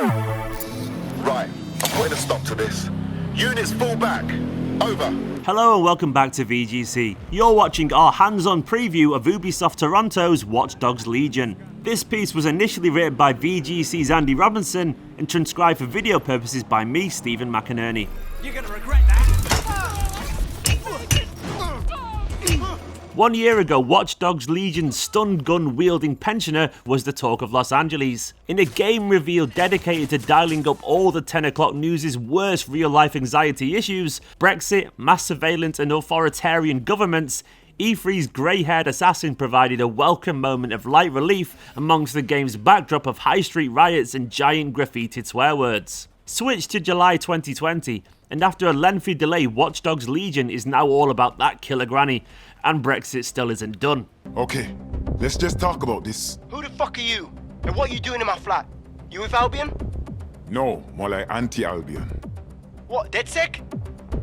Right, I'm putting a stop to this. Units fall back. Over. Hello and welcome back to VGC. You're watching our hands-on preview of Ubisoft Toronto's Watch Dogs Legion. This piece was initially written by VGC's Andy Robinson and transcribed for video purposes by me, Steven McInerney. You're gonna regret that. 1 year ago, Watch Dogs Legion's stun gun wielding pensioner was the talk of Los Angeles. In a game reveal dedicated to dialing up all the 10 o'clock news' worst real-life anxiety issues, Brexit, mass surveillance and authoritarian governments, E3's grey-haired assassin provided a welcome moment of light relief amongst the game's backdrop of high street riots and giant graffitied swear words. Switch to July 2020, and after a lengthy delay, Watch Dogs Legion is now all about that killer granny, and Brexit still isn't done. Okay, let's just talk about this. Who the fuck are you? And what are you doing in my flat? You with Albion? No, more like anti-Albion. What, DedSec?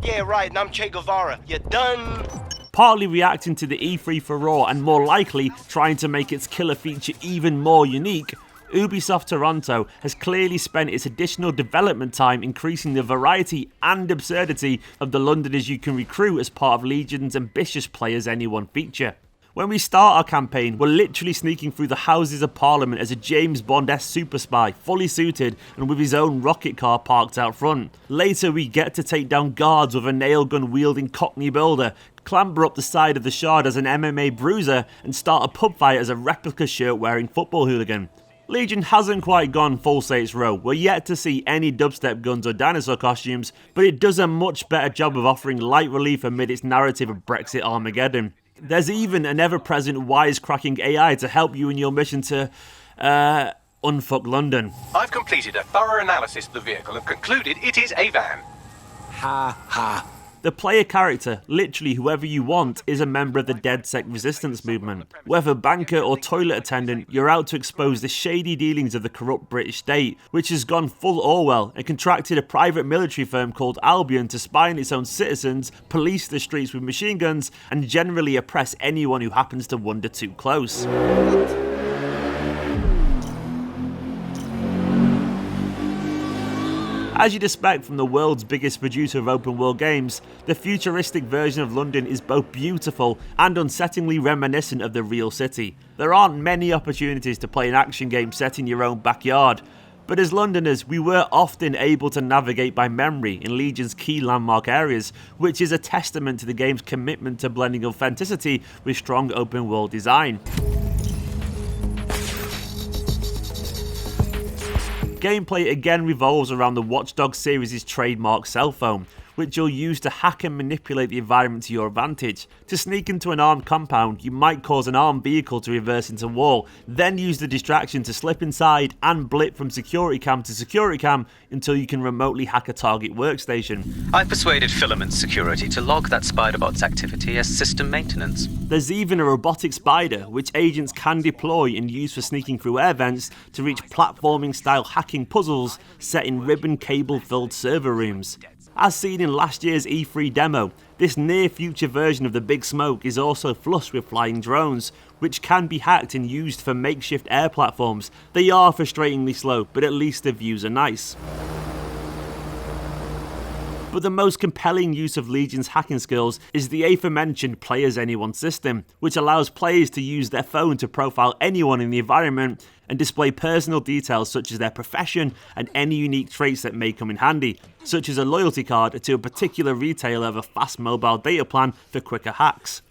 Yeah, right, and I'm Che Guevara. You're done. Partly reacting to the E3 furore and more likely trying to make its killer feature even more unique, Ubisoft Toronto has clearly spent its additional development time increasing the variety and absurdity of the Londoners you can recruit as part of Legion's ambitious Play as Anyone feature. When we start our campaign, we're literally sneaking through the Houses of Parliament as a James Bond-esque super spy, fully suited and with his own rocket car parked out front. Later we get to take down guards with a nail gun wielding Cockney builder, clamber up the side of the Shard as an MMA bruiser and start a pub fight as a replica shirt wearing football hooligan. Legion hasn't quite gone full Saints Row. We're yet to see any dubstep guns or dinosaur costumes, but it does a much better job of offering light relief amid its narrative of Brexit Armageddon. There's even an ever-present wisecracking AI to help you in your mission to, unfuck London. I've completed a thorough analysis of the vehicle and concluded it is a van. Ha ha. The player character, literally whoever you want, is a member of the DedSec resistance movement. Whether banker or toilet attendant, you're out to expose the shady dealings of the corrupt British state, which has gone full Orwell and contracted a private military firm called Albion to spy on its own citizens, police the streets with machine guns, and generally oppress anyone who happens to wander too close. As you'd expect from the world's biggest producer of open world games, the futuristic version of London is both beautiful and unsettlingly reminiscent of the real city. There aren't many opportunities to play an action game set in your own backyard, but as Londoners we were often able to navigate by memory in Legion's key landmark areas, which is a testament to the game's commitment to blending authenticity with strong open world design. Gameplay again revolves around the Watch Dogs series' trademark cell phone, which you'll use to hack and manipulate the environment to your advantage. To sneak into an armed compound, you might cause an armed vehicle to reverse into wall, then use the distraction to slip inside and blip from security cam to security cam until you can remotely hack a target workstation. I've persuaded Filament Security to log that Spiderbot's activity as system maintenance. There's even a robotic spider, which agents can deploy and use for sneaking through air vents to reach platforming-style hacking puzzles set in ribbon cable-filled server rooms. As seen in last year's E3 demo, this near-future version of the Big Smoke is also flush with flying drones, which can be hacked and used for makeshift air platforms. They are frustratingly slow, but at least the views are nice. But the most compelling use of Legion's hacking skills is the aforementioned Play as Anyone system, which allows players to use their phone to profile anyone in the environment and display personal details such as their profession and any unique traits that may come in handy, such as a loyalty card to a particular retailer of a fast mobile data plan for quicker hacks.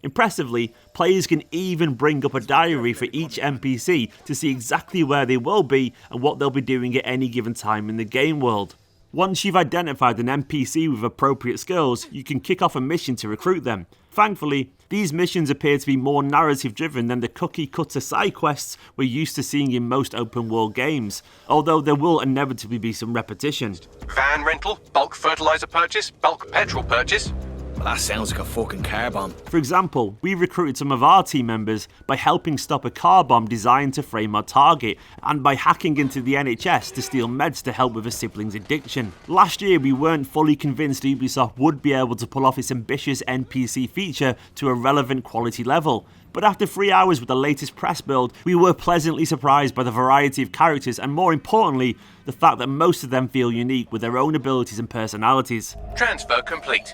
Impressively, players can even bring up a diary for each NPC to see exactly where they will be and what they'll be doing at any given time in the game world. Once you've identified an NPC with appropriate skills, you can kick off a mission to recruit them. Thankfully, these missions appear to be more narrative driven than the cookie cutter side quests we're used to seeing in most open world games, although there will inevitably be some repetition. Van rental, bulk fertilizer purchase, bulk petrol purchase. Well, that sounds like a fucking car bomb. For example, we recruited some of our team members by helping stop a car bomb designed to frame our target, and by hacking into the NHS to steal meds to help with a sibling's addiction. Last year, we weren't fully convinced Ubisoft would be able to pull off its ambitious NPC feature to a relevant quality level. But after 3 hours with the latest press build, we were pleasantly surprised by the variety of characters and, more importantly, the fact that most of them feel unique with their own abilities and personalities. Transfer complete.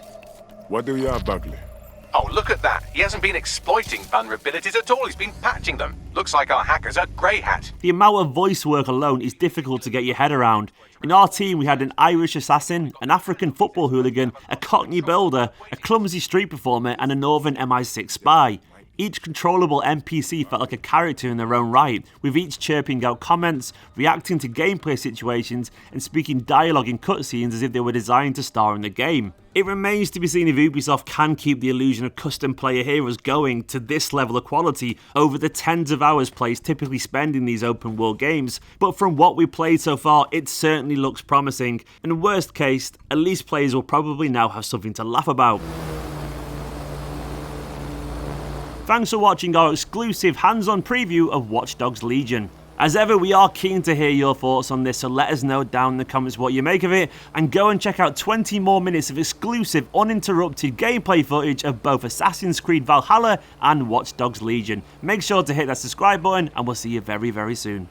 What do you have, Bagley? Oh, look at that. He hasn't been exploiting vulnerabilities at all. He's been patching them. Looks like our hacker's a grey hat. The amount of voice work alone is difficult to get your head around. In our team, we had an Irish assassin, an African football hooligan, a Cockney builder, a clumsy street performer, and a Northern MI6 spy. Each controllable NPC felt like a character in their own right, with each chirping out comments, reacting to gameplay situations, and speaking dialogue in cutscenes as if they were designed to star in the game. It remains to be seen if Ubisoft can keep the illusion of custom player heroes going to this level of quality over the tens of hours players typically spend in these open world games, but from what we played so far, it certainly looks promising, and worst case, at least players will probably now have something to laugh about. Thanks for watching our exclusive hands-on preview of Watch Dogs Legion. As ever, we are keen to hear your thoughts on this, so let us know down in the comments what you make of it, and go and check out 20 more minutes of exclusive, uninterrupted gameplay footage of both Assassin's Creed Valhalla and Watch Dogs Legion. Make sure to hit that subscribe button, and we'll see you very, very soon.